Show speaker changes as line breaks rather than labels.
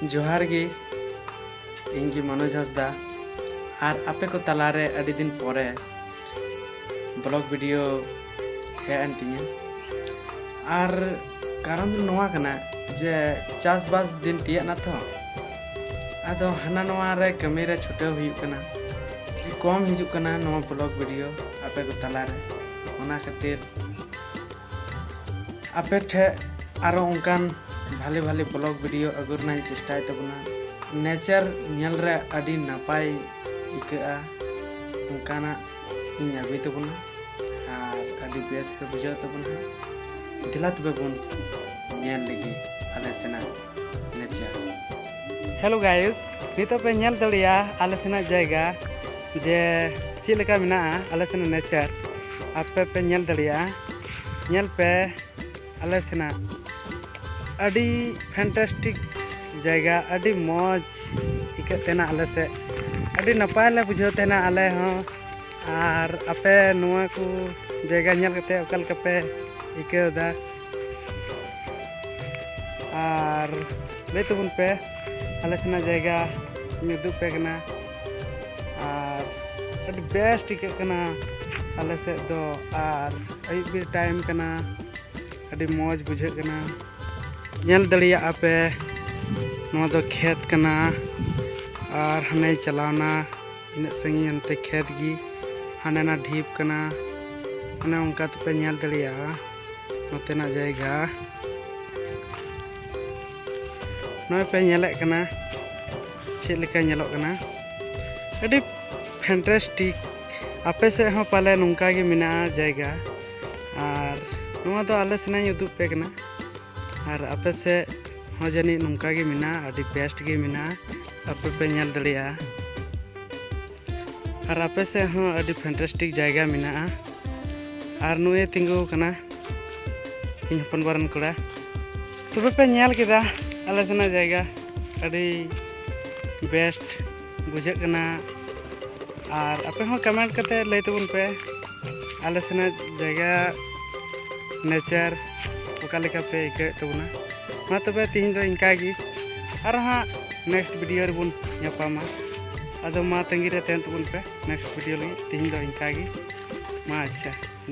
जोहार गे इंगी मनोज हंसदा और आपे को तलारे अड़ी दिन परे ब्लॉग वीडियो हेन तिया और कारण नोआ कना जे चासबास दिन तिया ना तो आदो हाना नोआ रे कमी रे छुटे हुई कना कम हिजु कना नोआ ब्लॉग वीडियो आपे को तलारे ओना खातिर आपे ठे आरो उनकान भाले भाले ब्लॉग वीडियो अगर ना चेष्टा तबना नेचर नेल रे अडी नपाय इका उनकाना इन अगुई तबना और अडी बेस के बुझाव तबना दिला तबे बुन नेल लगी आले सेना नेचर। हेलो गाइस नितो पे नेल दड़िया आले सेना जायगा जे ची लेका मिना आले सेना नेचर आपे पे नेल दड़िया नेल पे आले सेना अड़ी फैंटास्टिक जगह अड़ी मौज इकतेना आले से अड़ी नपाय ले बुझाव तेना आले हों और आपे नुआ को जगह नेल कते ओकल कपे इकेदा और ले तबुन पे आले सेना जगह मिदु पे कना और अड़ी बेस्ट इकना आले से दो और अयुब भी टाइम कना अड़ी मौज बुझे कना नेल दड़िया आपे नोआ दो खेत कना और हने चलावना इन संगी अंते खेत गी हने ना ढीप कना हने उनका तो पे नेल दड़िया नोते ना जाएगा नोए पे नेले कना चेक लेका नेलो कना अड़ी फैंटास्टिक आपे से हो पाले नुंका गी मिना जाएगा और नोआ दो आले सेना उदुग पे कना और आपे से हो जानी नुंका गे मिना अड़ी बेस्ट गे मिना आपे पे नेल दड़िया और आपे से हो अड़ी फैंटास्टिक जगह मिना और नुए तिंगु कना इन हपन बारन कोड़ा तबे पे नेल केदा आले सेना जगह अड़ी बेस्ट बुझे कना और आपे हो कमेंट करते लय तबुन पे आले सेना जगह नेचर ओका लेका पे इके तबना मा तबे तिहिं दो इनका गी और हाँ नेक्स्ट वीडियो रे बुन ᱧᱟᱯᱟᱢᱟ अदो मा तंगी रे तहन तबुन पे नेक्स्ट वीडियो लगी तिहिं दो इनका गी मा अच्छा।